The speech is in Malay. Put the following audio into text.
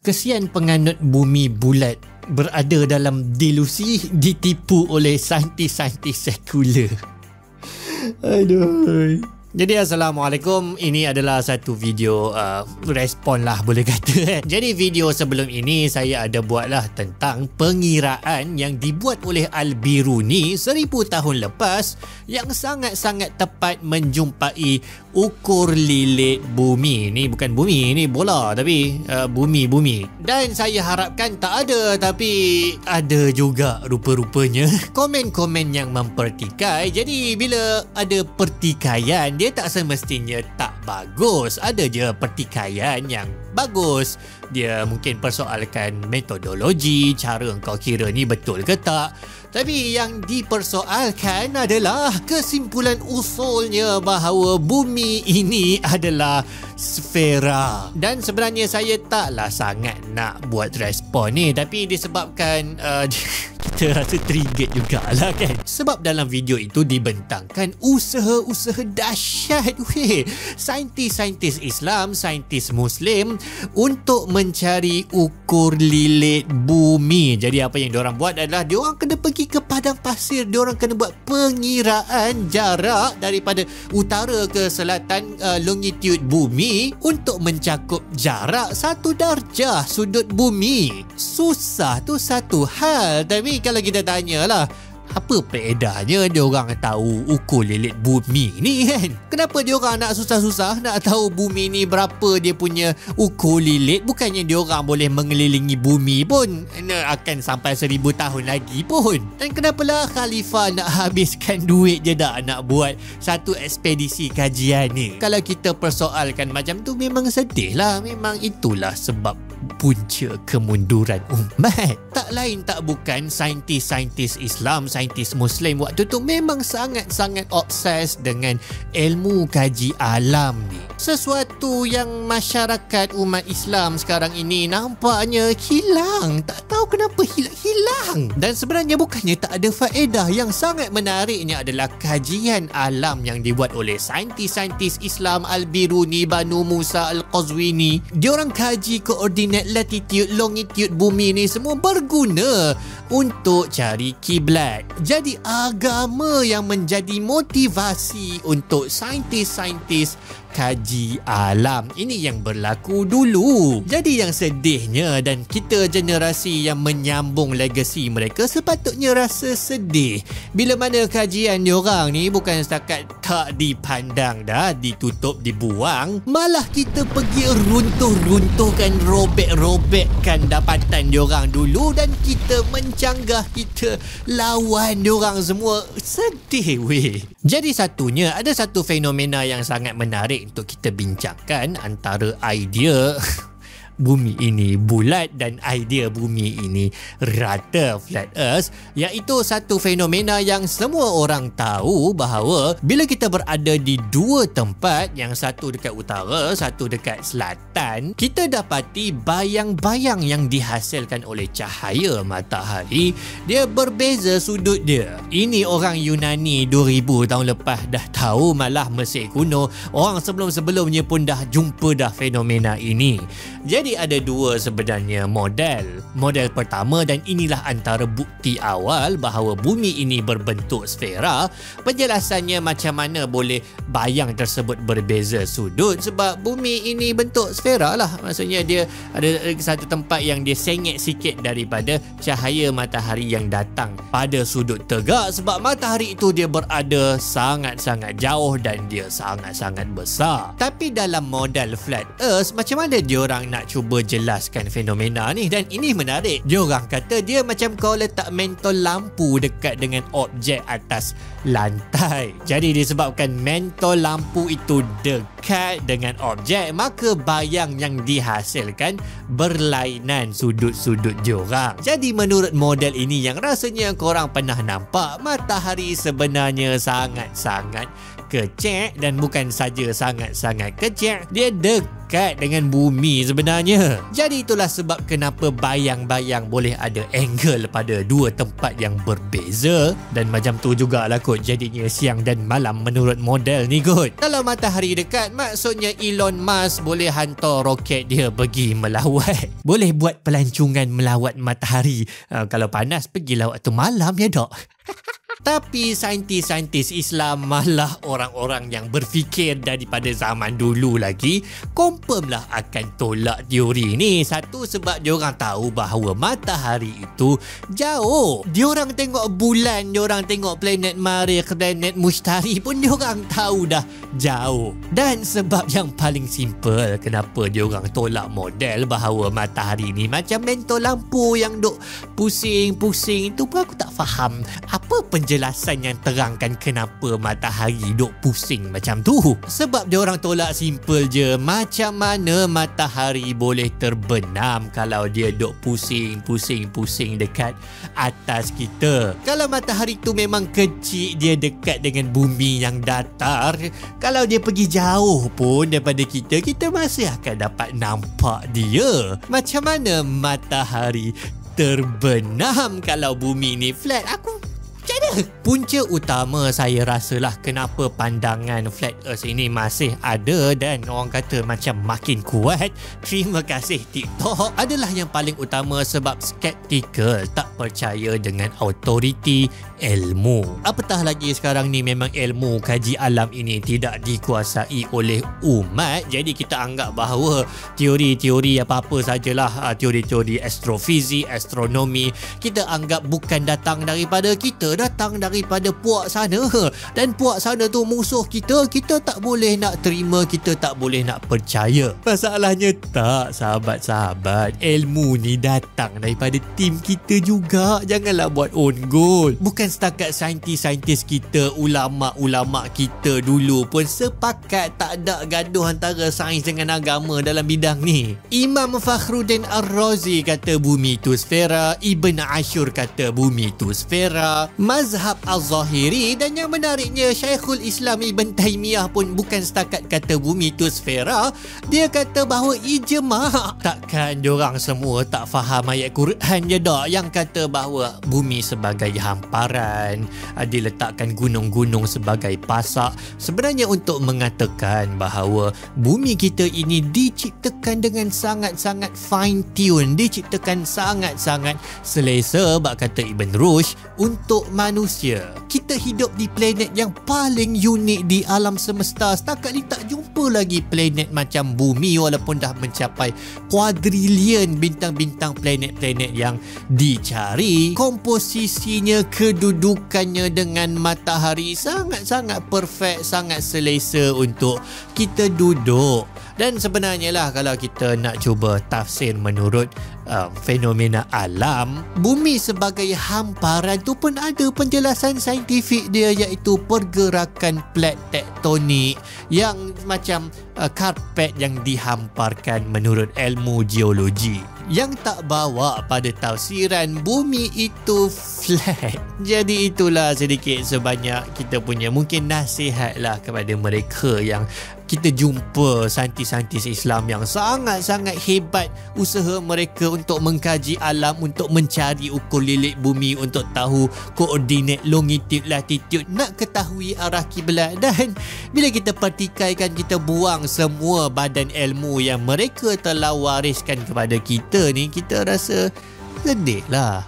Kesian penganut bumi bulat berada dalam delusi ditipu oleh saintis-saintis sekular. Aduh. Jadi Assalamualaikum, ini adalah satu video respon lah boleh kata. Jadi video sebelum ini saya ada buatlah tentang pengiraan yang dibuat oleh Al-Biruni 1000 tahun lepas yang sangat-sangat tepat menjumpai ukur lilit bumi. Ni bukan bumi, ni bola tapi bumi. Dan saya harapkan tak ada, tapi ada juga rupa-rupanya komen-komen yang mempertikai. Jadi bila ada pertikaian, dia tak semestinya tak bagus. Ada je pertikaian yang bagus. Dia mungkin persoalkan metodologi, cara engkau kira ni betul ke tak. Tapi yang dipersoalkan adalah kesimpulan usulnya bahawa bumi ini adalah sfera. Dan sebenarnya saya taklah sangat nak buat respon ni, tapi disebabkan kita rasa trigger jugalah kan. Sebab dalam video itu dibentangkan usaha-usaha dahsyat saintis-saintis Islam, saintis Muslim untuk mencari ukur lilit bumi. Jadi apa yang diorang buat adalah diorang kena pergi ke padang pasir, diorang kena buat pengiraan jarak daripada utara ke selatan longitude bumi untuk mencakup jarak 1 darjah sudut bumi. Susah tu satu hal, tapi kalau kita tanyalah, apa faedahnya diorang tahu ukur lilit bumi ni kan? Kenapa diorang nak susah-susah nak tahu bumi ni berapa dia punya ukur lilit? Bukannya diorang boleh mengelilingi bumi pun akan sampai 1000 tahun lagi pun. Dan kenapalah Khalifah nak habiskan duit je dah nak buat satu ekspedisi kajian ni? Kalau kita persoalkan macam tu memang sedih lah. Memang itulah sebab punca kemunduran umat. Tak lain tak bukan saintis-saintis Islam, saintis Muslim waktu tu memang sangat-sangat obses dengan ilmu kaji alam ni. Sesuatu yang masyarakat umat Islam sekarang ini nampaknya hilang. Tak tahu kenapa hilang. Dan sebenarnya bukannya tak ada faedah. Yang sangat menariknya adalah kajian alam yang dibuat oleh saintis-saintis Islam Al-Biruni, Banu Musa Al-Qazwini. Diorang kaji koordinat latitude, longitude bumi ni semua berguna untuk cari kiblat. Jadi agama yang menjadi motivasi untuk saintis-saintis kaji alam. Ini yang berlaku dulu. Jadi yang sedihnya, dan kita generasi yang menyambung legasi mereka sepatutnya rasa sedih bila mana kajian diorang ni bukan setakat tak dipandang dah, ditutup, dibuang, malah kita pergi runtuh-runtuhkan, robek-robekkan dapatan diorang dulu dan kita mencanggah, kita lawan diorang semua. Sedih weh. Jadi ada satu fenomena yang sangat menarik untuk kita bincangkan antara idea bumi ini bulat dan idea bumi ini rata, flat earth, iaitu satu fenomena yang semua orang tahu bahawa bila kita berada di dua tempat, yang satu dekat utara, satu dekat selatan, kita dapati bayang-bayang yang dihasilkan oleh cahaya matahari dia berbeza sudut dia. Ini orang Yunani 2000 tahun lepas dah tahu, malah Mesir kuno, orang sebelum-sebelumnya pun dah jumpa dah fenomena ini. Jadi ada dua sebenarnya model. Model pertama, dan inilah antara bukti awal bahawa bumi ini berbentuk sfera. Penjelasannya macam mana boleh bayang tersebut berbeza sudut, sebab bumi ini bentuk sfera lah. Maksudnya dia ada satu tempat yang dia sengit sikit daripada cahaya matahari yang datang pada sudut tegak, sebab matahari itu dia berada sangat-sangat jauh dan dia sangat-sangat besar. Tapi dalam model flat earth, macam mana diorang nak cuba jelaskan fenomena ni? Dan ini menarik. Diorang kata dia macam kau letak mentol lampu dekat dengan objek atas lantai. Jadi disebabkan mentol lampu itu dekat dengan objek, maka bayang yang dihasilkan berlainan sudut-sudut diorang. Jadi menurut model ini yang rasanya korang pernah nampak, matahari sebenarnya sangat-sangat kecil, dan bukan saja sangat-sangat kecil, dia dekat dengan bumi sebenarnya. Jadi itulah sebab kenapa bayang-bayang boleh ada angle pada dua tempat yang berbeza, dan macam tu jugalah kot jadinya siang dan malam menurut model ni kot. Kalau matahari dekat, maksudnya Elon Musk boleh hantar roket dia pergi melawat. Boleh buat pelancongan melawat matahari. Kalau panas, pergilah waktu malam ya dok. Tapi saintis-saintis Islam malah orang-orang yang berfikir daripada zaman dulu lagi confirm lah akan tolak teori ni. Satu, sebab diorang tahu bahawa matahari itu jauh. Diorang tengok bulan, diorang tengok planet Marikh, planet Mushtari pun diorang tahu dah jauh. Dan sebab yang paling simple kenapa diorang tolak model bahawa matahari ni macam mentol lampu yang duk pusing-pusing, itu pun aku tak faham. Apa penjelasan yang terangkan kenapa matahari duk pusing macam tu? Sebab dia orang tolak simple je. Macam mana matahari boleh terbenam kalau dia duk pusing dekat atas kita? Kalau matahari tu memang kecil, dia dekat dengan bumi yang datar, kalau dia pergi jauh pun daripada kita, kita masih akan dapat nampak dia. Macam mana matahari terbenam kalau bumi ni flat? Macam mana? Punca utama saya rasalah kenapa pandangan flat earth ini masih ada dan orang kata macam makin kuat, terima kasih TikTok, adalah yang paling utama sebab skeptikal, tak percaya dengan autoriti ilmu. Apatah lagi sekarang ni memang ilmu kaji alam ini tidak dikuasai oleh umat, jadi kita anggap bahawa teori-teori apa-apa sajalah, teori-teori astrofizik, astronomi, kita anggap bukan datang daripada kita, datang daripada puak sana, dan puak sana tu musuh kita. Kita tak boleh nak terima, kita tak boleh nak percaya. Masalahnya tak, sahabat-sahabat, ilmu ni datang daripada tim kita juga. Janganlah buat own goal. Bukan setakat saintis-saintis kita, ulama-ulama kita dulu pun sepakat tak ada gaduh antara sains dengan agama dalam bidang ni. Imam Fakhruddin Ar-Razi kata bumi itu sfera, Ibn Ashur kata bumi itu sfera, mazhab Al-Zahiri, dan yang menariknya Syekhul Islam Ibn Taymiyah pun bukan setakat kata bumi itu sfera, dia kata bahawa ijma'. Takkan diorang semua tak faham ayat Quran je dak yang kata bahawa bumi sebagai hamparan, diletakkan gunung-gunung sebagai pasak, sebenarnya untuk mengatakan bahawa bumi kita ini diciptakan dengan sangat-sangat fine tune, diciptakan sangat-sangat selesa, bak kata Ibn Rushd, untuk manusia. Kita hidup di planet yang paling unik di alam semesta. Setakat ni tak jumpa lagi planet macam bumi, walaupun dah mencapai kuadrilion bintang-bintang planet-planet yang dicari. Komposisinya, kedudukannya dengan matahari sangat-sangat perfect, sangat selesa untuk kita duduk. Dan sebenarnya lah kalau kita nak cuba tafsir menurut fenomena alam, bumi sebagai hamparan tu pun ada penjelasan saintifik dia, iaitu pergerakan plat tektonik yang macam karpet yang dihamparkan menurut ilmu geologi, yang tak bawa pada tafsiran bumi itu flat. Jadi itulah sedikit sebanyak kita punya mungkin nasihat lah kepada mereka yang kita jumpa saintis-saintis Islam yang sangat-sangat hebat usaha mereka untuk mengkaji alam, untuk mencari ukur lilik bumi, untuk tahu koordinat longitude, latitude, nak ketahui arah kiblat. Dan bila kita pertikaikan, kita buang semua badan ilmu yang mereka telah wariskan kepada kita ni, kita rasa sedih lah.